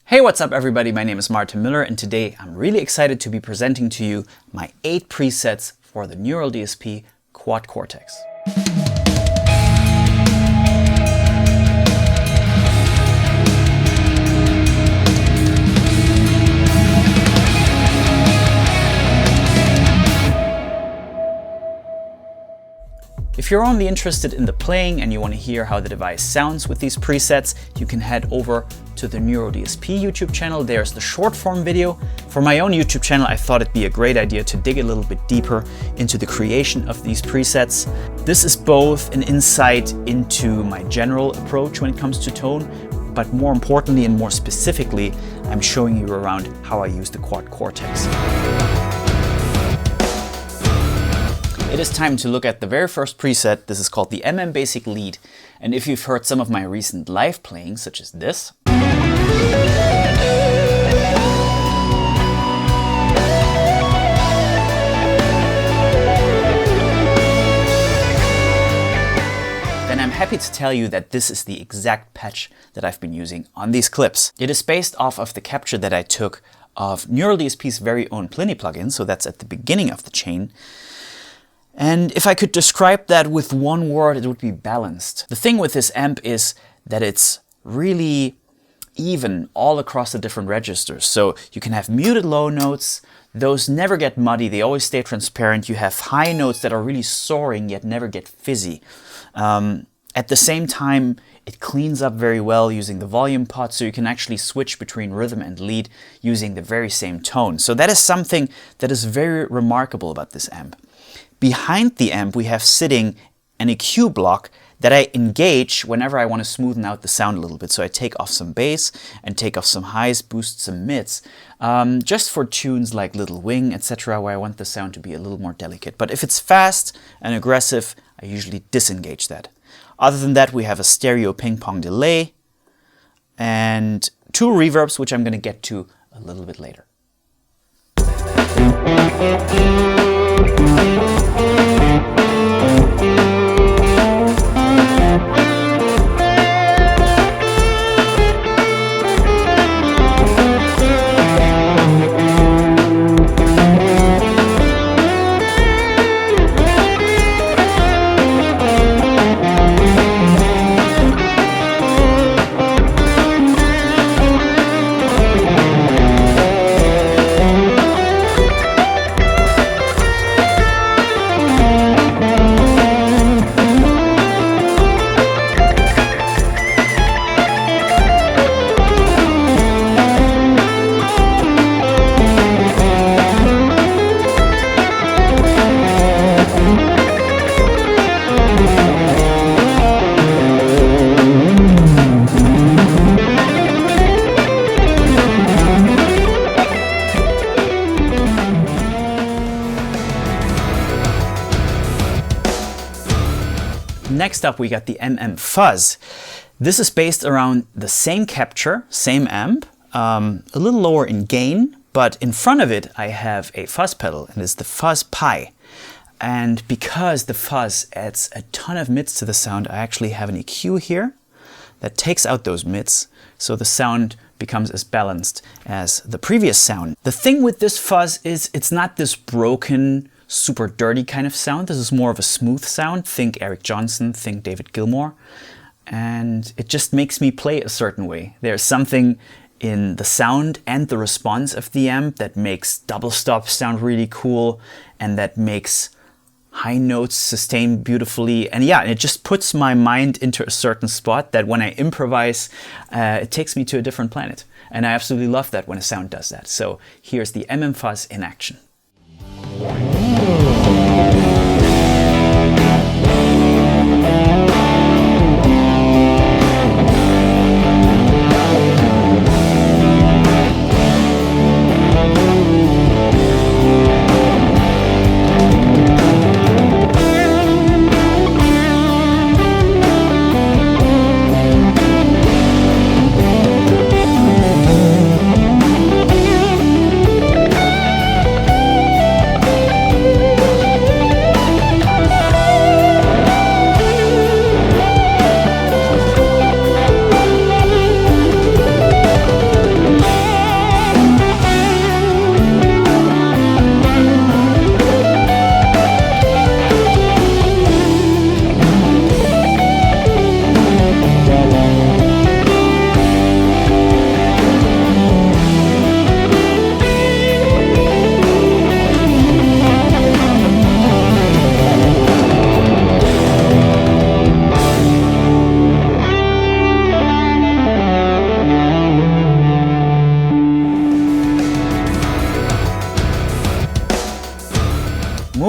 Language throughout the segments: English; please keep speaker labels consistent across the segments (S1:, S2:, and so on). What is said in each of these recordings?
S1: Hey, what's up everybody? My name is Martin Miller and today I'm really excited to be presenting to you my 8 presets for the Neural DSP Quad Cortex. If you're only interested in the playing and you want to hear how the device sounds with these presets, you can head over to the Neural DSP YouTube channel. There's the short form video. For my own YouTube channel, I thought it'd be a great idea to dig a little bit deeper into the creation of these presets. This is both an insight into my general approach when it comes to tone, but more importantly and more specifically, I'm showing you around how I use the Quad Cortex. It is time to look at the very first preset. This is called the Basic Lead. And if you've heard some of my recent live playing, such as this, then I'm happy to tell you that this is the exact patch that I've been using on these clips. It is based off of the capture that I took of Neural DSP's very own Pliny plugin, so that's at the beginning of the chain. And if I could describe that with one word, it would be balanced. The thing with this amp is that it's really even all across the different registers. So you can have muted low notes, those never get muddy, they always stay transparent. You have high notes that are really soaring yet never get fizzy. At the same time, it cleans up very well using the volume pot, so you can actually switch between rhythm and lead using the very same tone. So that is something that is very remarkable about this amp. Behind the amp, we have sitting an EQ block that I engage whenever I want to smoothen out the sound a little bit. So I take off some bass and take off some highs, boost some mids, just for tunes like Little Wing, etc., where I want the sound to be a little more delicate. But if it's fast and aggressive, I usually disengage that. Other than that, we have a stereo ping-pong delay and 2 reverbs, which I'm going to get to a little bit later. Next up, we got the Fuzz. This is based around the same capture, same amp, a little lower in gain, but in front of it I have a fuzz pedal, and it's the Fuzz Pi. And because the fuzz adds a ton of mids to the sound, I actually have an EQ here that takes out those mids, so the sound becomes as balanced as the previous sound. The thing with this fuzz is it's not this broken, super dirty kind of sound. This is more of a smooth sound. Think Eric Johnson, think David Gilmour. And it just makes me play a certain way. There's something in the sound and the response of the amp that makes double stops sound really cool and that makes high notes sustain beautifully. And yeah, it just puts my mind into a certain spot that when I improvise, it takes me to a different planet. And I absolutely love that when a sound does that. So here's the Fuzz in action.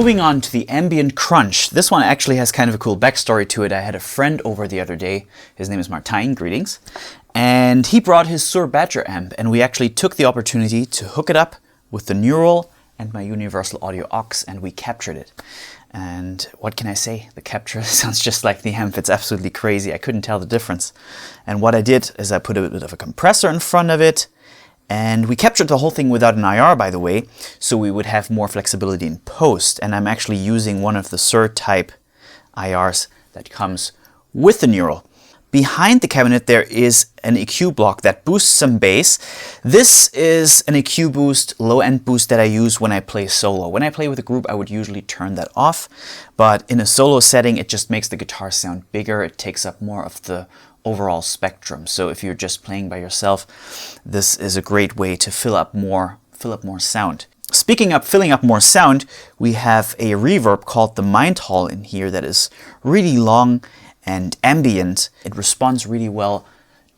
S1: Moving on to the Ambient Crunch. This one actually has kind of a cool backstory to it. I had a friend over the other day. His name is Martijn, greetings. And he brought his Sur Badger amp, and we actually took the opportunity to hook it up with the Neural and my Universal Audio aux, and we captured it. And what can I say? The capture sounds just like the amp. It's absolutely crazy. I couldn't tell the difference. And what I did is I put a bit of a compressor in front of it, and we captured the whole thing without an IR, by the way, so we would have more flexibility in post. And I'm actually using one of the Sur type IRs that comes with the Neural. Behind the cabinet there is an EQ block that boosts some bass. This is an EQ boost, low-end boost that I use when I play solo. When I play with a group I would usually turn that off, but in a solo setting it just makes the guitar sound bigger. It takes up more of the overall spectrum. So if you're just playing by yourself, this is a great way to fill up more sound. Speaking of filling up more sound, we have a reverb called the Mind Hall in here that is really long and ambient. It responds really well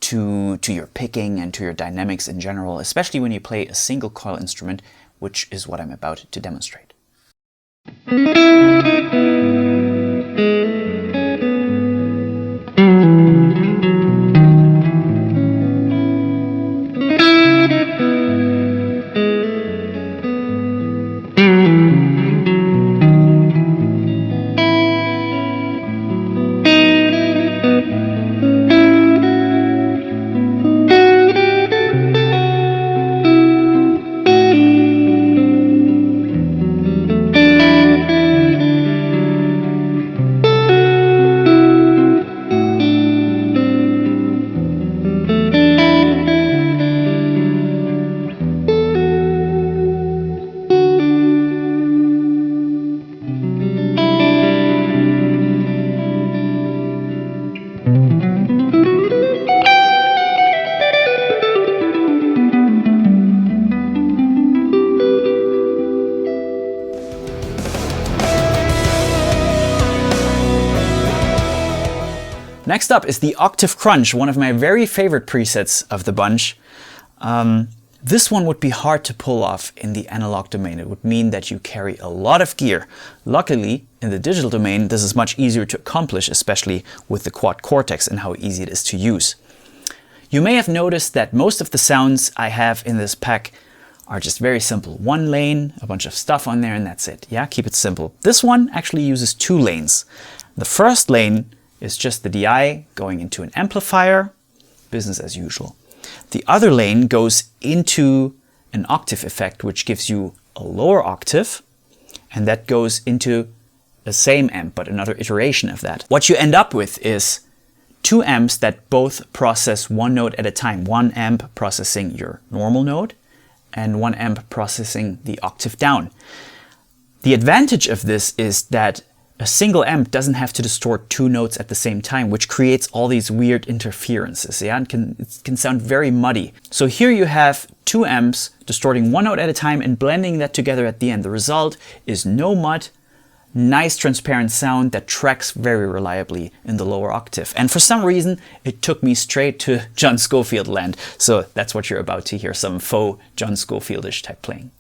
S1: to your picking and to your dynamics in general, especially when you play a single coil instrument, which is what I'm about to demonstrate. Next up is the Octave Crunch, one of my very favorite presets of the bunch. This one would be hard to pull off in the analog domain. It would mean that you carry a lot of gear. Luckily, in the digital domain, this is much easier to accomplish, especially with the quad Cortex and how easy it is to use. You may have noticed that most of the sounds I have in this pack are just very simple. One lane, a bunch of stuff on there, and that's it. Yeah, keep it simple. This one actually uses 2 lanes. The first lane is just the DI going into an amplifier, business as usual. The other lane goes into an octave effect, which gives you a lower octave, and that goes into the same amp, but another iteration of that. What you end up with is 2 amps that both process 1 note at a time. 1 amp processing your normal note, and 1 amp processing the octave down. The advantage of this is that a single amp doesn't have to distort 2 notes at the same time, which creates all these weird interferences. Yeah, it can sound very muddy. So here you have 2 amps distorting 1 note at a time and blending that together at the end. The result is no mud, nice transparent sound that tracks very reliably in the lower octave. And for some reason, it took me straight to John Scofield land. So that's what you're about to hear, some faux John Scofieldish type playing.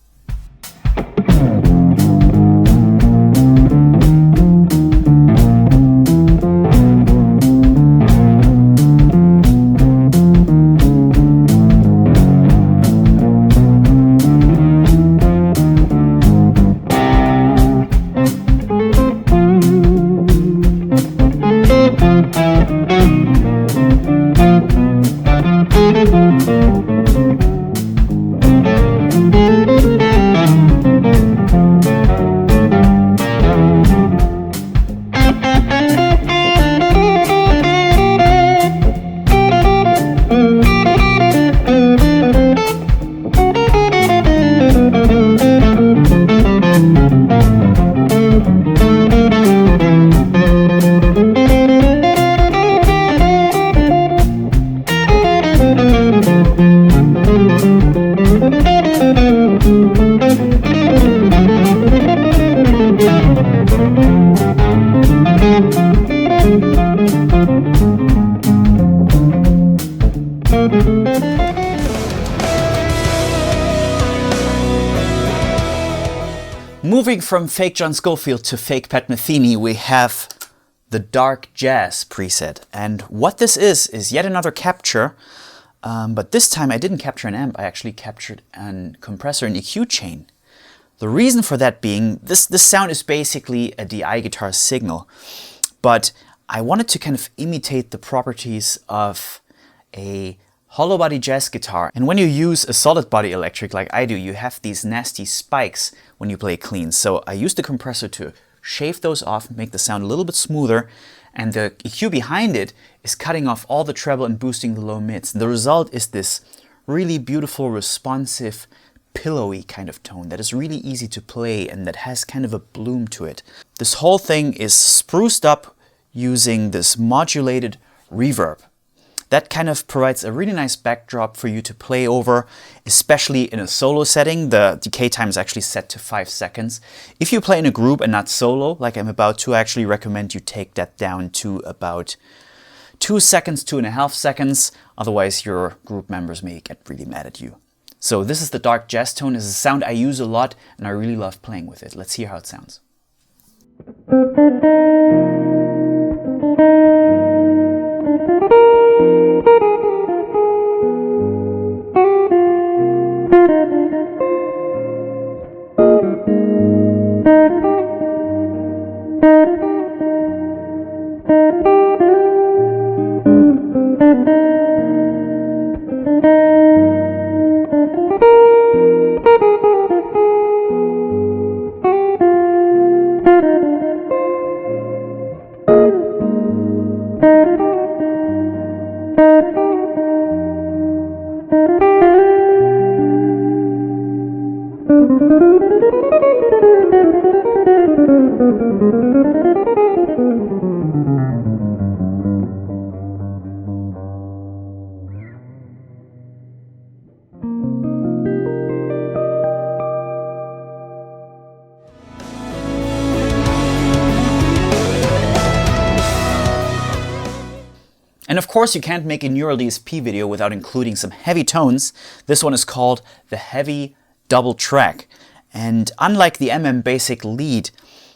S1: Moving from fake John Scofield to fake Pat Metheny, we have the Dark Jazz preset. And what this is yet another capture, but this time I didn't capture an amp, I actually captured a compressor and EQ chain. The reason for that being, this sound is basically a DI guitar signal, but I wanted to kind of imitate the properties of a hollow body jazz guitar. And when you use a solid body electric like I do, you have these nasty spikes when you play clean. So I used the compressor to shave those off, make the sound a little bit smoother, and the EQ behind it is cutting off all the treble and boosting the low mids. The result is this really beautiful, responsive, pillowy kind of tone that is really easy to play and that has kind of a bloom to it. This whole thing is spruced up using this modulated reverb. That kind of provides a really nice backdrop for you to play over, especially in a solo setting. The decay time is actually set to 5 seconds. If you play in a group and not solo, like I'm about to, I actually recommend you take that down to about 2 seconds, 2.5 seconds. Otherwise, your group members may get really mad at you. So this is the Dark Jazz tone. It's a sound I use a lot and I really love playing with it. Let's hear how it sounds. And of course you can't make a neural DSP video without including some heavy tones. This one is called the Heavy Double Track. And unlike the Basic lead,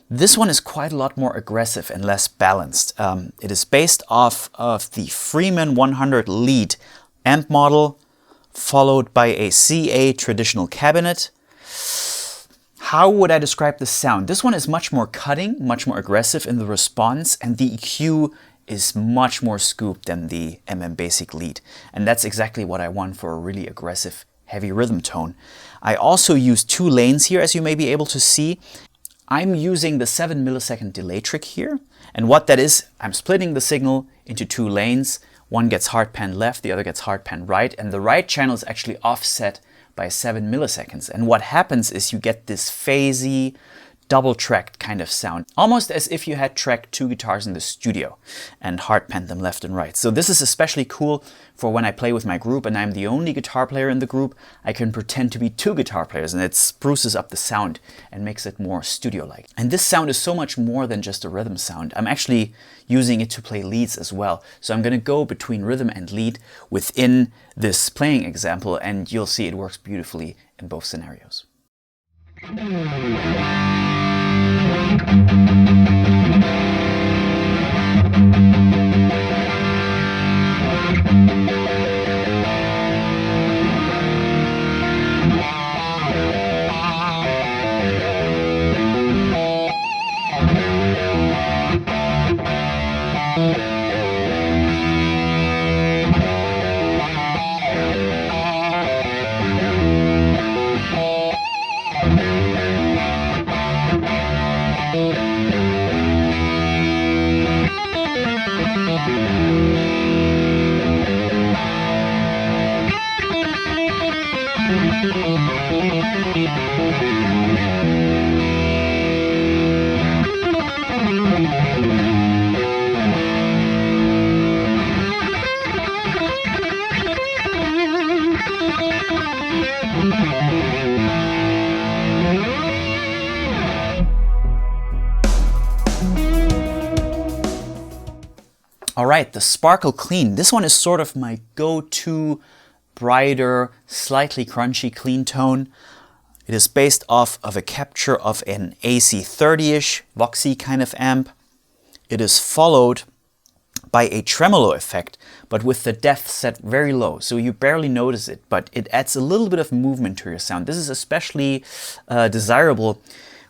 S1: this one is quite a lot more aggressive and less balanced. It is based off of the Freeman 100 lead amp model, followed by a CA traditional cabinet. How would I describe the sound? This one is much more cutting, much more aggressive in the response, and the EQ is much more scooped than the Basic lead. And that's exactly what I want for a really aggressive, heavy rhythm tone. I also use 2 lanes here, as you may be able to see. I'm using the 7 millisecond delay trick here. And what that is, I'm splitting the signal into 2 lanes. One gets hard pan left, the other gets hard pan right. And the right channel is actually offset by 7 milliseconds. And what happens is you get this phasey, double-tracked kind of sound, almost as if you had tracked 2 guitars in the studio and hard panned them left and right. So this is especially cool for when I play with my group and I'm the only guitar player in the group. I can pretend to be 2 guitar players and it spruces up the sound and makes it more studio-like. And this sound is so much more than just a rhythm sound. I'm actually using it to play leads as well. So I'm going to go between rhythm and lead within this playing example, and you'll see it works beautifully in both scenarios. All right, the Sparkle Clean. This one is sort of my go-to brighter, slightly crunchy clean tone. It is based off of a capture of an AC30-ish Voxy kind of amp. It is followed by a tremolo effect, but with the depth set very low, so you barely notice it, but it adds a little bit of movement to your sound. This is especially desirable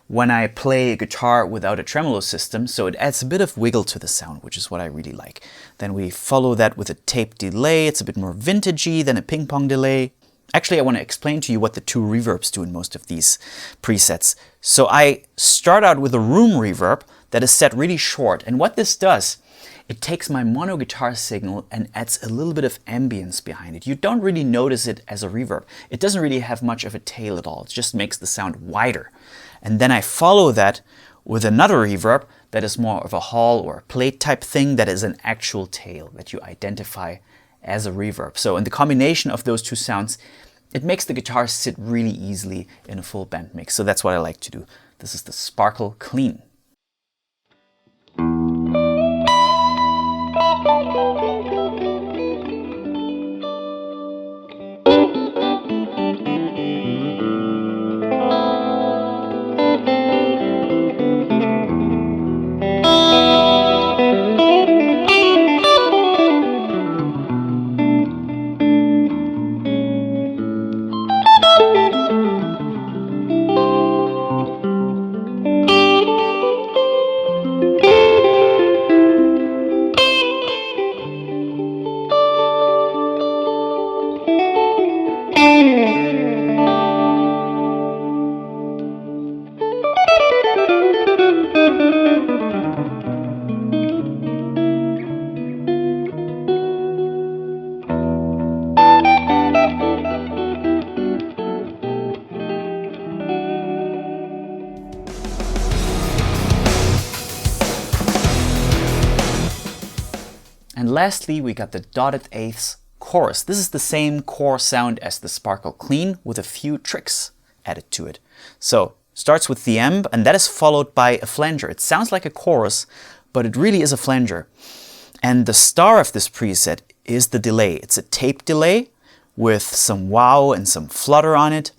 S1: when I play a guitar without a tremolo system, so it adds a bit of wiggle to the sound, which is what I really like. Then we follow that with a tape delay. It's a bit more vintagey than a ping pong delay. Actually, I want to explain to you what the two reverbs do in most of these presets. So I start out with a room reverb that is set really short, and what this does, it takes my mono guitar signal and adds a little bit of ambience behind it. You don't really notice it as a reverb. It doesn't really have much of a tail at all. It just makes the sound wider. And then I follow that with another reverb that is more of a hall or a plate type thing that is an actual tail that you identify as a reverb. So in the combination of those two sounds, it makes the guitar sit really easily in a full band mix. So that's what I like to do. This is the Sparkle Clean. And lastly, we got the dotted eighths chorus. This is the same core sound as the Sparkle Clean with a few tricks added to it. So starts with the amp, and that is followed by a flanger. It sounds like a chorus, but it really is a flanger. And the star of this preset is the delay. It's a tape delay with some wow and some flutter on it.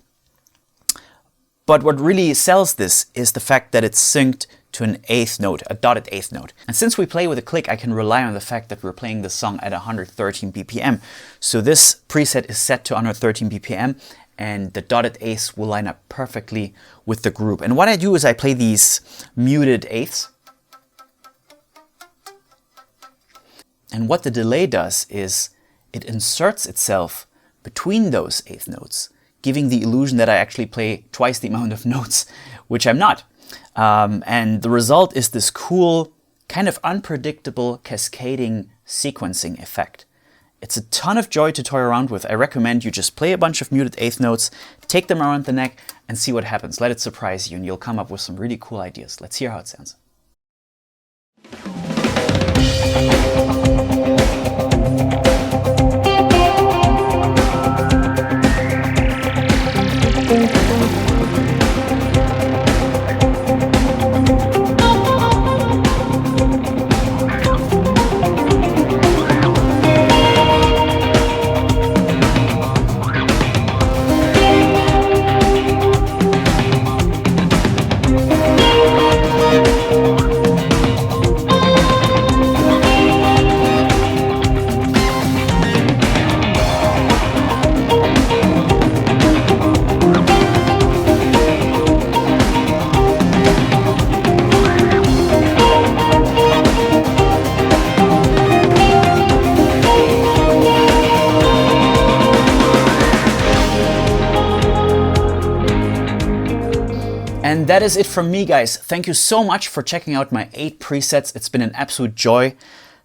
S1: But what really sells this is the fact that it's synced to an eighth note, a dotted eighth note. And since we play with a click, I can rely on the fact that we're playing the song at 113 BPM. So this preset is set to 113 BPM, and the dotted eighths will line up perfectly with the group. And what I do is I play these muted eighths. And what the delay does is it inserts itself between those eighth notes, giving the illusion that I actually play twice the amount of notes, which I'm not. And the result is this cool, kind of unpredictable cascading sequencing effect. It's a ton of joy to toy around with. I recommend you just play a bunch of muted eighth notes, take them around the neck, and see what happens. Let it surprise you, and you'll come up with some really cool ideas. Let's hear how it sounds. And that is it from me, guys. Thank you so much for checking out my 8 presets. It's been an absolute joy.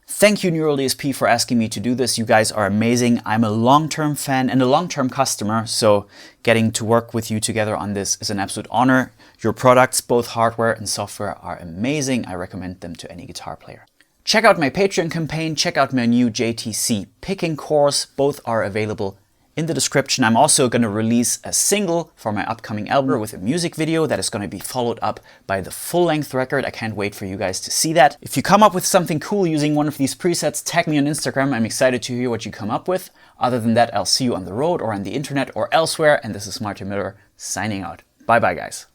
S1: Thank you, Neural DSP, for asking me to do this. You guys are amazing. I'm a long-term fan and a long-term customer, so getting to work with you together on this is an absolute honor. Your products, both hardware and software, are amazing. I recommend them to any guitar player. Check out my Patreon campaign. Check out my new JTC picking course. Both are available in the description. I'm also going to release a single for my upcoming album with a music video that is going to be followed up by the full-length record. I can't wait for you guys to see that. If you come up with something cool using one of these presets, tag me on Instagram. I'm excited to hear what you come up with. Other than that, I'll see you on the road or on the internet or elsewhere. And this is Martin Miller signing out. Bye bye, guys.